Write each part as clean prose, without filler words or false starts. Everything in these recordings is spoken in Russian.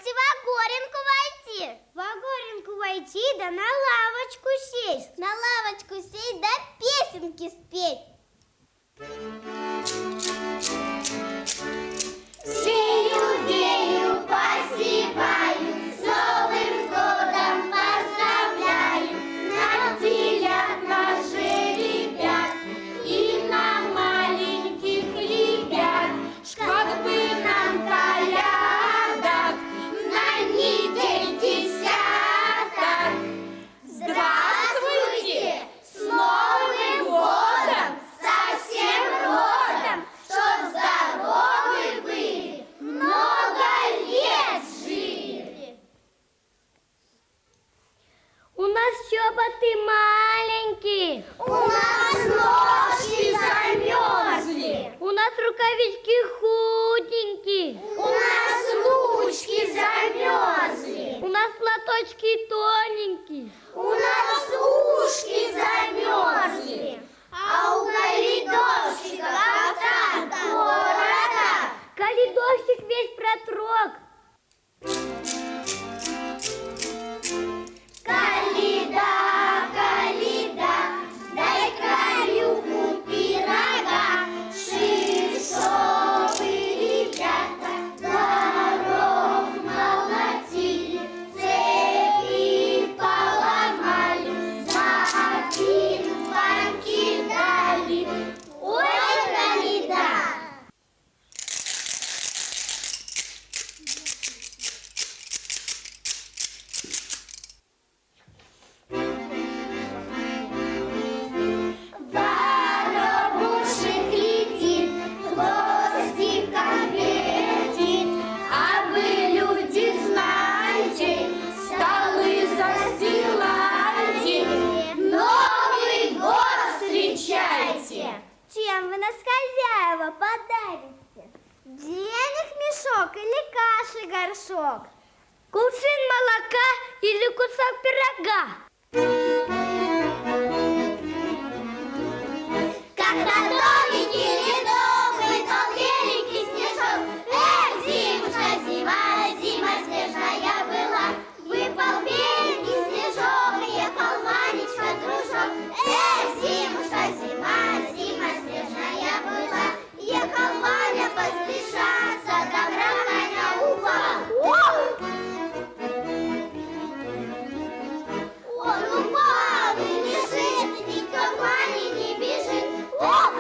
Давайте в Огоренку войти. В Огоренку войти, да на лавочку сесть. На лавочку сесть, да песенки спеть. Сею, вею, посеваю, с Новым годом поздравляю. На телят наши ребят и на маленьких ребят. Чтоб бы нам колядок на недель десяток. Здравствуйте, с Новым годом, со всем родом, чтоб здоровы были, много лет жили. У нас чоботы маленькие, у нас ножки замерзли, у нас рукавички худенькие, у нас ручки замерзли, у нас платочки тоненькие, у нас ушки замерзли, а у калидовщика как-то города. Калидовщик весь протрог. Калида, калида, дай краюху пирога. Шишовые ребята дорог молотили, цепи поломали, запин покидали. Ой, калида! Воробушек летит, хвостиком вертит, а вы, люди, знайте, столы застилайте, Новый год встречайте. Чем вы нас, хозяева, подарите? Денег мешок или каши горшок? Кувшин молока или кусок пирога? Когда тоненький ледовый, тот великий снежок, эх, зимушка, зима, зима снежная была, выпал беленький снежок, ехал Ванечка, дружок, эх, зимушка, зима, зима снежная была, ехал Ваня поспеша, за добра коня упал. Он упал и лежит, никто к Ване не бежит. Ох!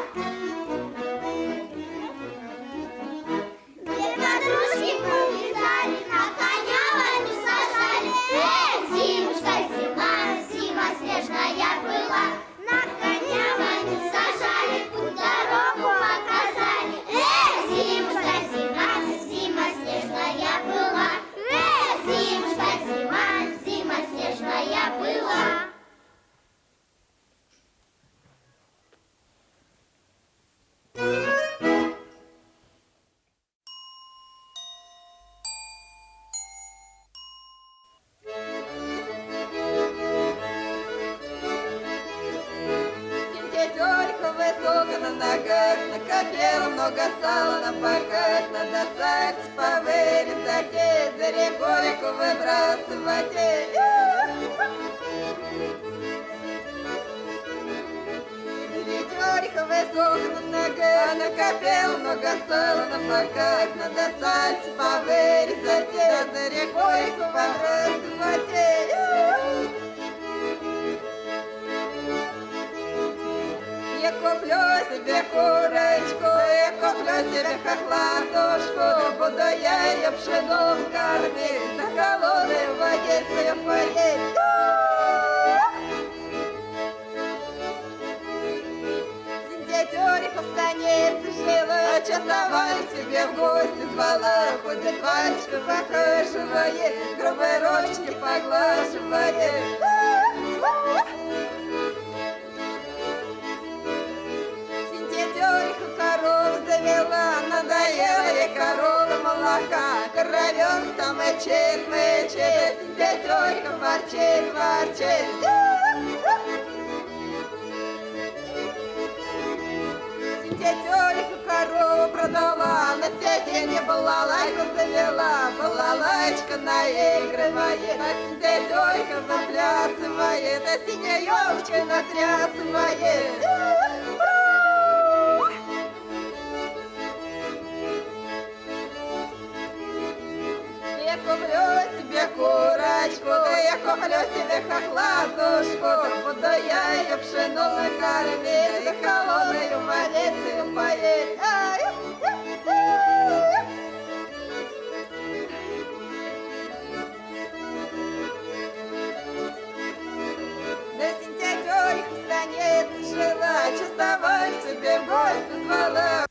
Две подружки побежали, на коня Ваню сажали. Эх, зимушка, зима, зима снежная была, на коня Ваню сажали, путь дорогу показали. Эх, зимушка, зима, зима снежная была. Эх, зимушка, зима, зима снежная была. Синтезерка высоко на ногах, накопила много сала на боках, надо сальцы повырезать и за рекойку выбрасывать. Синтезерка высоко на ногах, накопила много сала на боках, надо сальцы повырезать и за рекойку выбрасывать. Я куплю себе курочку, я куплю себе хохлатушку, буду я ее пшеном кормить, на холодной водице поесть. Синтезерка в станице жила, частовать себе в гости звала, ходит Ванечка похаживает, грубые ручки поглаживает. Синтезерка коров завела, надоела ей корова молока, коровенок там мычит, мычит, синтезерка ворчит, ворчит. Синтезерка корову продала, на те деньги балалайку завела, балалайку собачка наигрывает, а дядёйка выплясывает, а синяя ёлочка натрясывает. Я куплю себе курочку, да я куплю себе хохлатушку, буду я ее пшену накормить, да холодную водицей поить. Да сентябрька станет жила, частовать себе в гости звала.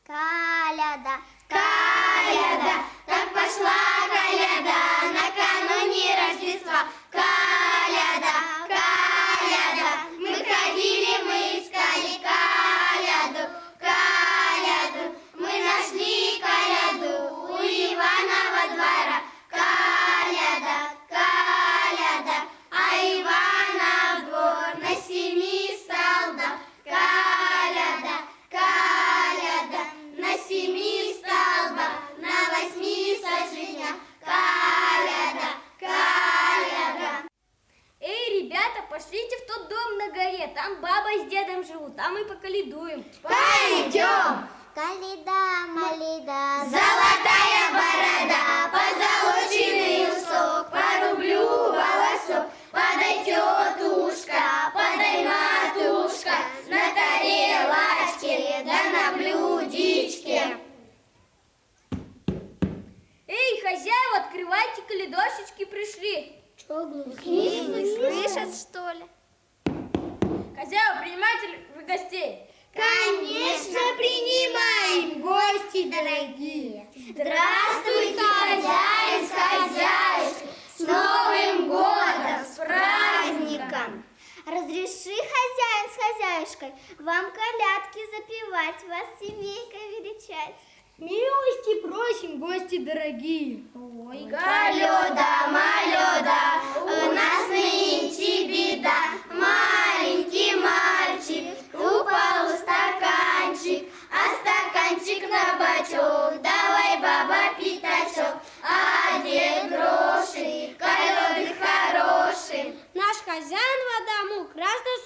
Коляда, коляда, как пошла коляда накануне Рождества. Коляда, коляда, мы ходили, мы искали коляду, коляду, мы нашли коляду у Иванова двора. Коляда, коляда, а Иванов двор на 7 столбах. Коляда, коляда, на 7 столбах, на 8 саженях. Коляда, коляда. Эй, ребята, пошлите в тот дом на горе, там баба с дедом живут, там и поколедуем. Пойдем! Коляда, малида, золотая борода, позолоченный усок, по рублю волосок. Подай, тетушка, подай, матушка, на тарелочке, да на блюдечке. Эй, хозяева, открывайте, коледошечки пришли. Что, глухие не слышат, что ли? Хозяева, принимайте ли вы гостей? Конечно, принимаем, гости дорогие. Здравствуйте, хозяин с хозяюшкой, с Новым годом, с праздником. Разреши, хозяин с хозяюшкой, вам колядки запевать, вас семейкой величать. Милости просим, гости дорогие. Ой, колёда, малёда, у нас нынче беда. Маленький мальчик упал в стаканчик, а стаканчик на бочок. Давай, баба, пятачок, а дед гроши, колёды хорошие. Наш хозяин в дому, красное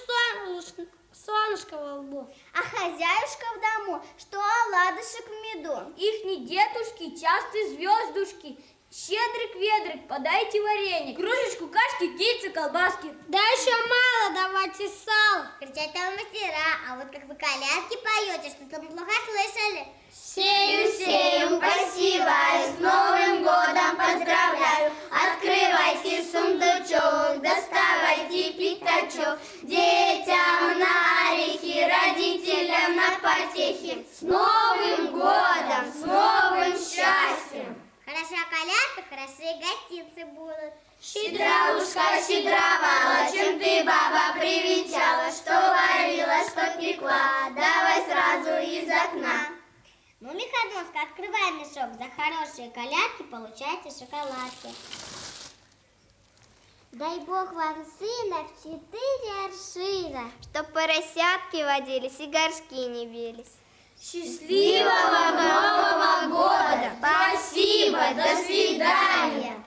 солнышко во лбу. А хозяюшка в дому, что оладушек в меду. Ихни дедушки, частые звездушки, щедрик-ведрик, подайте варенье, кружечку кашки, кильца, колбаски. Да еще мало, давайте сало. Кричать там мастера, а вот как вы колядки поете, что-то мы плохо слышали. Сею, Сею, посеваю, с Новым годом поздравляю. Открывайте сундучок, доставайте пятачок. Детям на орехи, родителям на потехи. С Новым годом, с новым счастьем. Хороша колядка, хорошие гостинцы будут. Щедровушка щедровала, чем ты, баба, привечала. Что варила, что пекла, давай сразу из окна. Ну, Миходонска, открывай мешок, за хорошие колядки получайте шоколадки. Дай Бог вам сына в 4 аршина, чтоб поросятки водились и горшки не бились. Счастливого Нового года! Спасибо, до свидания!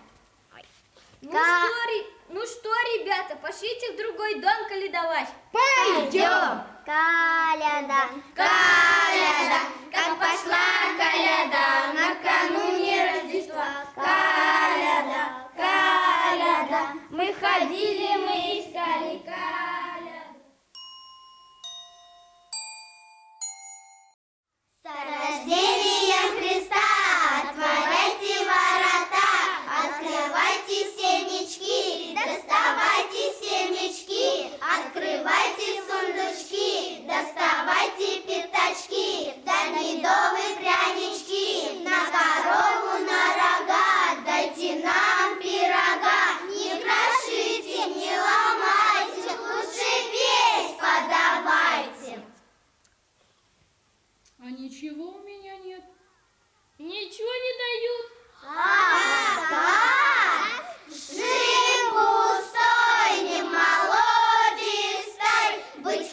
Ну что, ребята, пошлите в другой дом коледовать. Пойдем! Коляда, коляда, как пошла коляда накануне Рождества. Коляда, коляда, мы ходили, мы искали коляду. С рождением Христа отворяйте ворота, открывайте семечки, доставайте семечки, открывайте сундучки, доставайте пятачки, да медовые прянички, на корову, на рога, дайте нам пирога, не крошите, не ломайте, лучше весь подавайте. А ничего у меня нет. Ничего не дают. Так, жив пустой, не молодец, стай, быть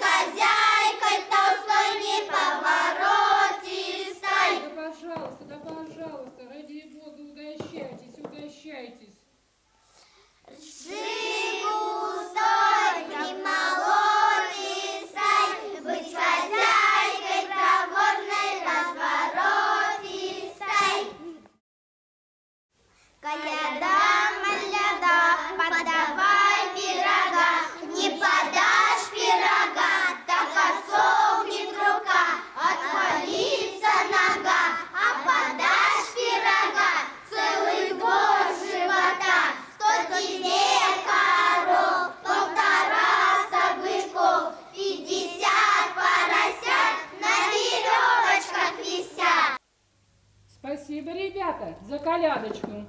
ребята, за колядочку.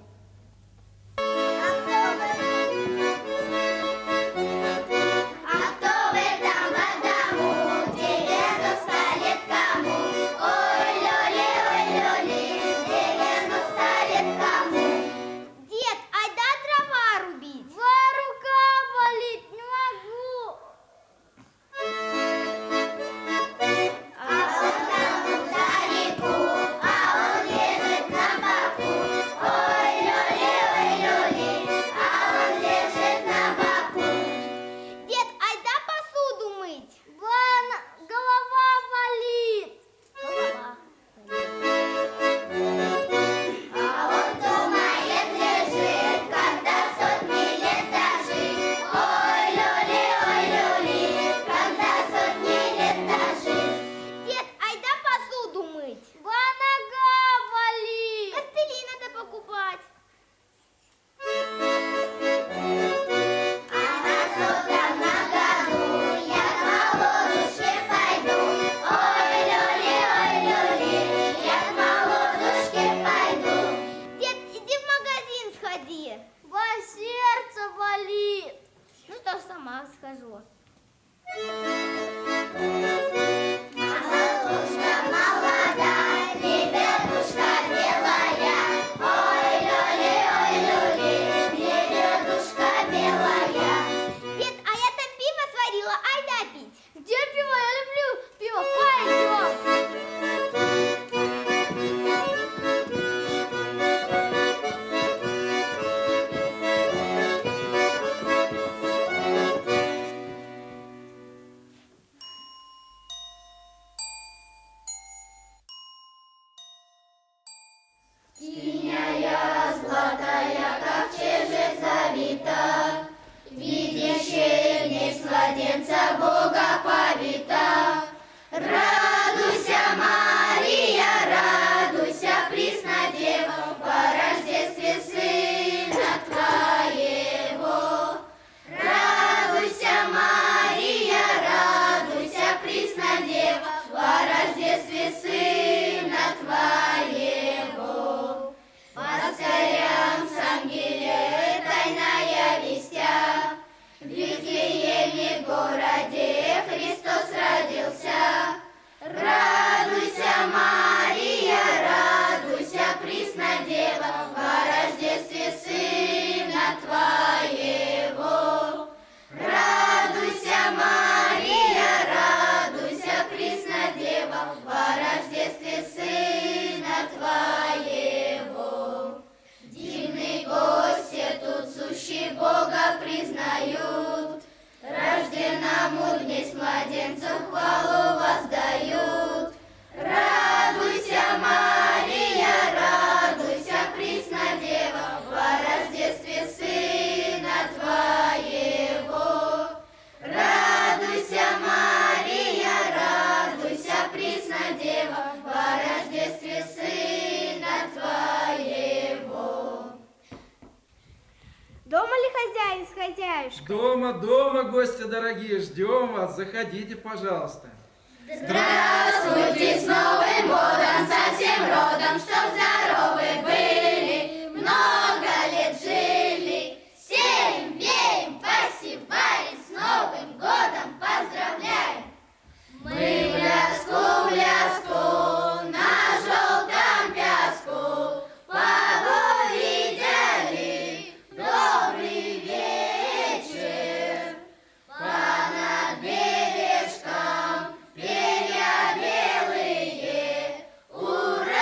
Дед, айда дрова рубить. Рука болит, не могу. А он там за реку, а он лежит на боку. Ой, люли, а он лежит на боку. Дед, айда посуду мыть. Голова болит. Голова. А он думает, лежит, когда сотни лет дожить. Ой, люли, когда сотни лет дожить. Дед, айда посуду мыть. Нога болит. Костыли надо покупать. А на сотом на году я к молодушке пойду. Ой, люли, я к молодушке пойду. Дед, иди в магазин сходи. Сердце болит. Ну что ж, сама схожу. Молодушка молодая, лебедушка белая. Ой, люли, лебедушка белая. Дед, а я там пиво сварила, айда пить. Где пиво? Я люблю пиво. Пойдем. Синяя, золотая, ковчеже завита, видящий в ней с младенца Бога повита. Радуйся, Мария, радуйся, пресна Дева, по рождестве Сына Твоего. Радуйся, Мария, радуйся, пресна Дева, по рождестве Сына Твоего. Пастырям с ангеле тайная вестя, в Вифлееме городе Христос родился. Радуйся, Мария, радуйся, пресна Дева, по рождестве Сына Твоего. Радуйся, Мария, радуйся, пресна Дева, по рождестве Сына Твоего. Дивный гости тут сущий Бога признают, рожденному днесь младенцу хвалу воздают. Радуйся, Мария, радуйся, пресна Дева, по рождестве Сына Твоего. Радуйся, Мария, радуйся, пресна Дева, по рождестве Сына Твоего. Дома ли хозяин с хозяюшкой? Дома, гости дорогие, ждем вас. Заходите, пожалуйста. Здравствуйте, с Новым годом, со всем родом, чтоб здоровы были, много лет жили, сеем, веем, посеваем, с Новым годом поздравляем. Мы в ляску, на желтом пяску, погоду видели, добрый вечер, понад бережком перья белые уронила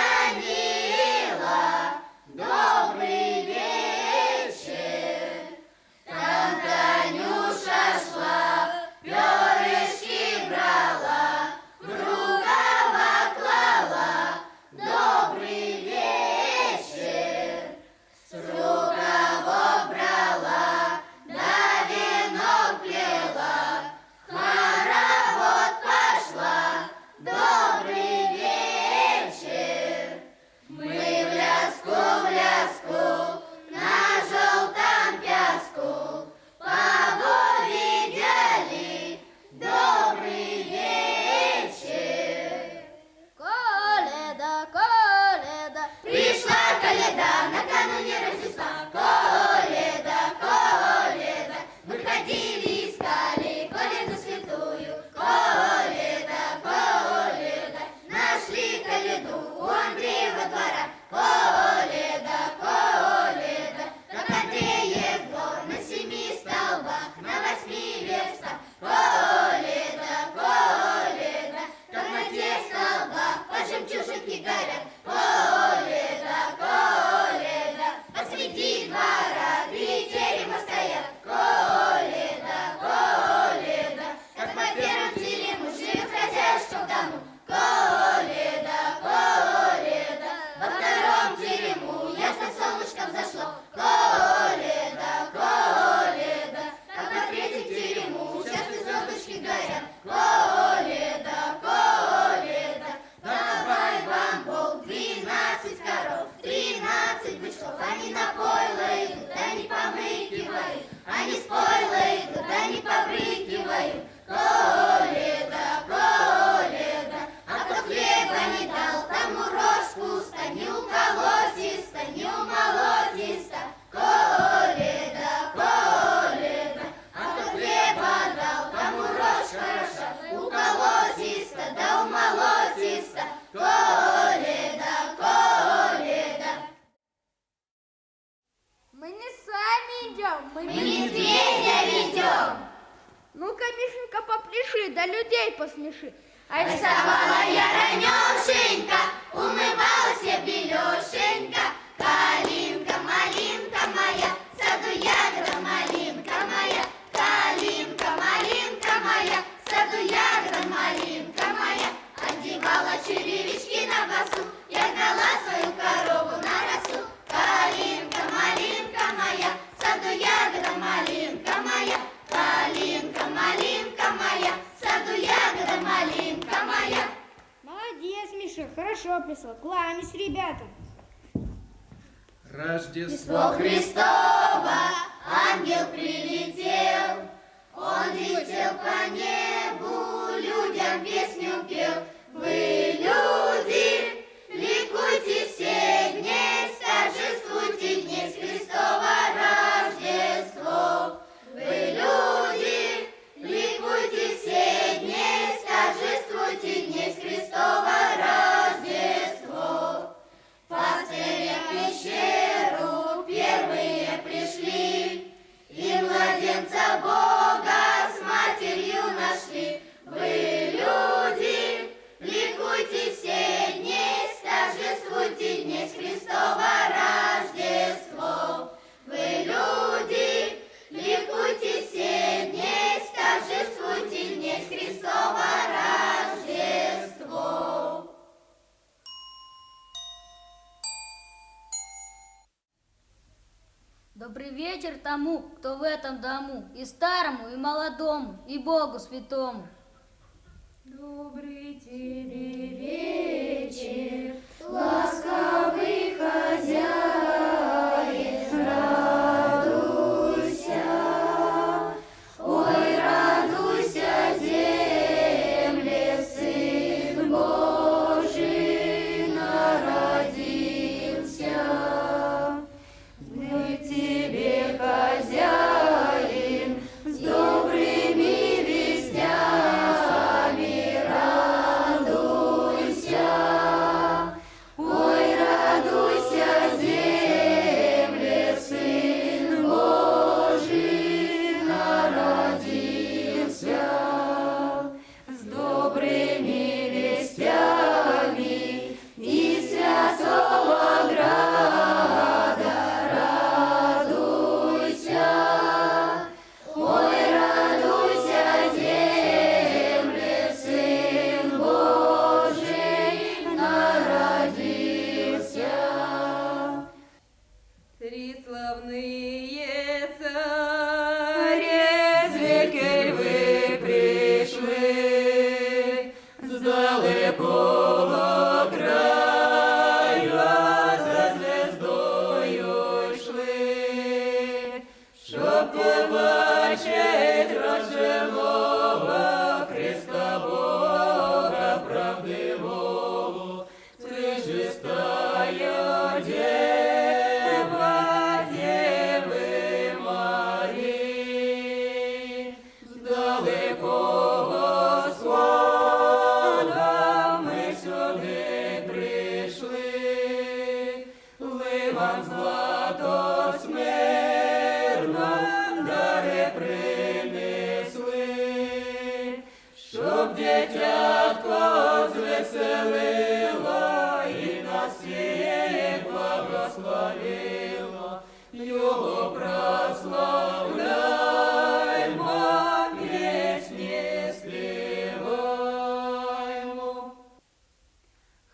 смеши. Ай, вставала я ранешенька, умывалась я белешенька. Калинка, малинка моя, в саду ягода малинка моя. Калинка, малинка моя, в саду ягода малинка моя. Одевала черевички на басу, я гнала свою корову на росу. Калинка, малинка моя, в саду ягода малинка моя. Калинка, малинка моя, в саду ягода малинка моя. Молодец, Миша, хорошо плясал. Кланясь ребятам. Рождество Христово, ангел прилетел, он летел по небу, людям песню пел. Вы, люди, ликуйте все дней, торжествуйте дней Христово Рождество. Вы, люди, ликуйте все дней, торжествуйте дней Христово Рождество. Пастыри в пещеру первые пришли, и младенца Бога с матерью нашли. Вы, люди, ликуйте все дни, торжествуйте дни Христово Рождество. Вы, люди, ликуйте все дни, торжествуйте дни Христово Рождество. Добрый вечер тому, кто в этом дому, и старому, и молодому, и Богу святому. Добрый тебе вечер, Ласковый хозяин, радуйся, ой, радуйся, земле, Сын Божий народился. Мы тебе, хозяин, с добрыми вестями радуйся. Ой, радуйся, земле, Сын Божий народился. С добрыми вестями из святого града радуйся. Ой, радуйся, земле, Сын Божий народился. Три славные царя-зверьки вы пришли, с далекого краю за звездою шли, щоб побачить рожденого Христа Бога правдивого. Пречистая Дева, Девы Марии, с далекого схода ми сюди прийшли, ливам злато смирно дари принесли, щоб дитятко звеселило і нас всіх благословило. Його прославляймо, пісні співаймо.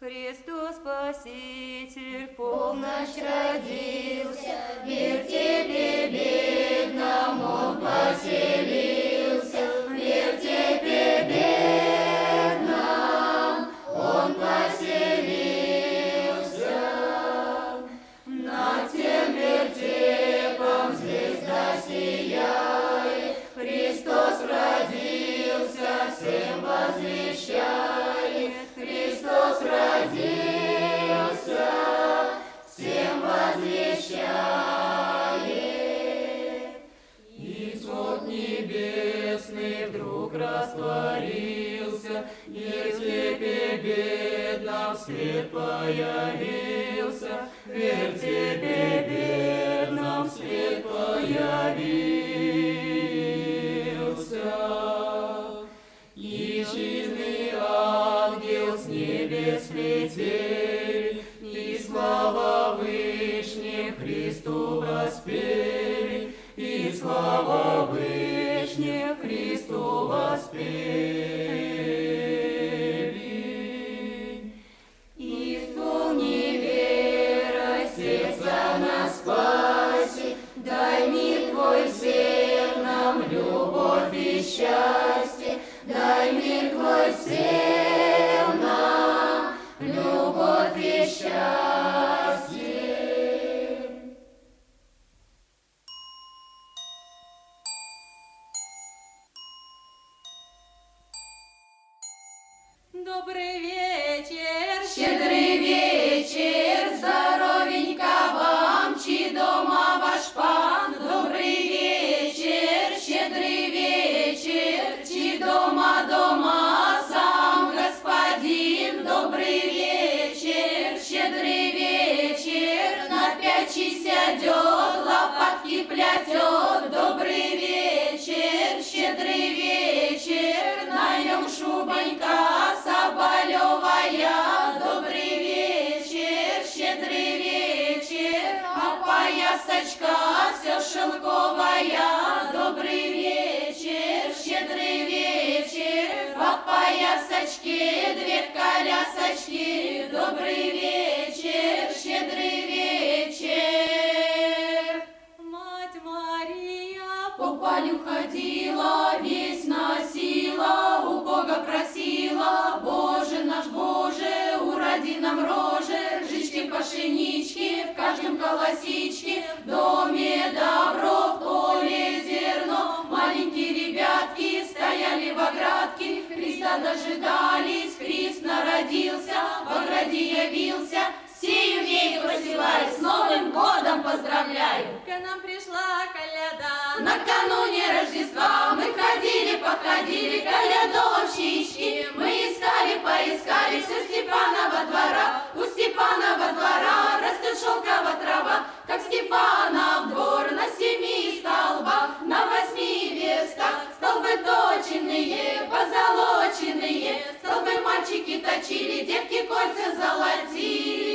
Христос Спаситель в полночь родился, мир тебе бедным он поселился, мир тебе бедным он поселился. Над тем вертепом звезда сияет, Христос родился, всем возвещает. Христос родился, всем возвещает. И свод небесный вдруг растворился, мир тебе бедным свет появился, мир тебе бедным свет появился. И жизнь твой слил нам любовь и счастье. Добрый вечер, щедрый вечер, здоровенько вам, чьи дома ваш пан. Добрый вечер, щедрый вечер, чьи дома сам господин. Добрый вечер, щедрый вечер, на печи сядет, лопатки плетет. Добрый вечер, щедрый вечер, на нем шубонька соболевая. Добрый вечер, щедрый вечер, а поясочка все шелковая. Добрый вечер, щедрый вечер, а поясочке две колясочки. Добрый вечер, щедрый вечер. Мать Мария по полю ходила, весь носила, у Бога просила: Боже наш Боже, уроди нам рожи, жички, пшенички, в каждом колосичке, в доме добро, в поле зерно. Маленькие ребятки стояли в оградке, Христа дожидались, Христ народился, в ограде явился. Сею вею посеваю, с Новым годом поздравляю. К нам пришла коляда, накануне Рождества мы ходили, походили, колядовщички. Мы искали, поискали все Степанова двора. У Степанова двора растет шелковая трава, как Степанов двор на 7 столбах, на 8 верстах. Столбы точенные, позолоченные, столбы мальчики точили, девки кольца золотили.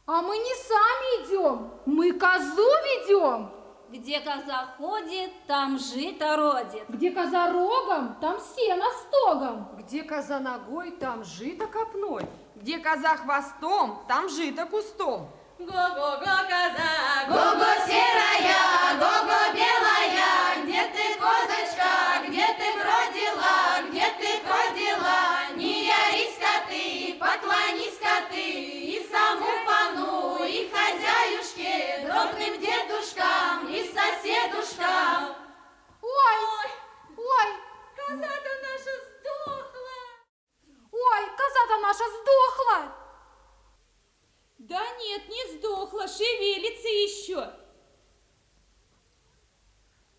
А мы не сами идем, мы козу ведем. Где коза ходит, там жито родит. Где коза рогом, там сено стогом. Где коза ногой, там жито копной. Где коза хвостом, там жито кустом. Го-го-го, коза, Го-го серая, го-го белая, где ты, козочка, где ты бродила, где ты ходила? Не ярись-ка ты, поклонись-ка ты и саму пану, и хозяюшке, дробным дедушкам и соседушкам. Ой, коза-то наша сдохла. ой, коза-то наша сдохла. Да нет, не сдохла, шевелится еще.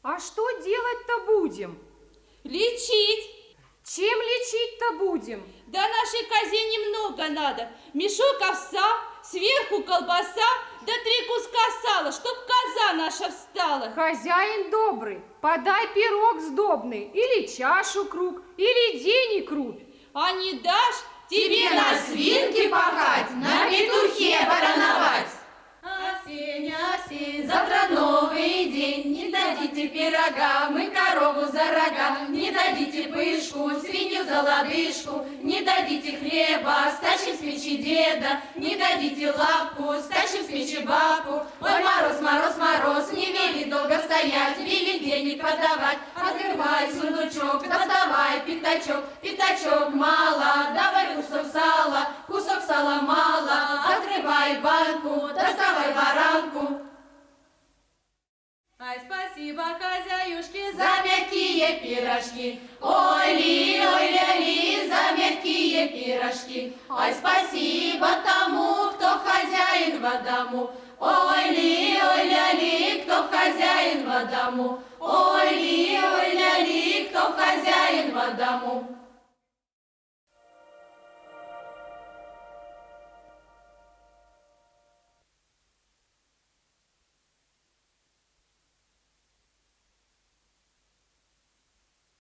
А что делать-то будем? Лечить. Чем лечить-то будем? Да нашей козе немного надо. Мешок овса, сверху колбаса, да 3 куска сала, чтоб коза наша встала. Хозяин добрый, подай пирог сдобный, или чашу круг, или денег рубь. А не дашь, тебе на свинке пахать, на петухе барановать. Осень, осень, завтра новый день, не дадите пирога, мы корову за рога, не дадите пышку, свинью за лодыжку, не дадите хлеба, стащим с печи деда, не дадите лапку, стащим с печи бабку. Ой, мороз, мороз, мороз, не вели долго стоять, вели денег подавать. Открывай сундучок, доставай пятачок, пятачок мало, давай кусок сала мало, открывай банку, доставай баранку. Ай, спасибо хозяюшке за мягкие пирожки. Ой-ли, ой-ля-ли, за мягкие пирожки. Ай, спасибо тому, кто хозяин в дому. Ой-ли, ой-ля-ли, кто хозяин в дому. Ой-ли, ой-ля-ли, кто хозяин в дому.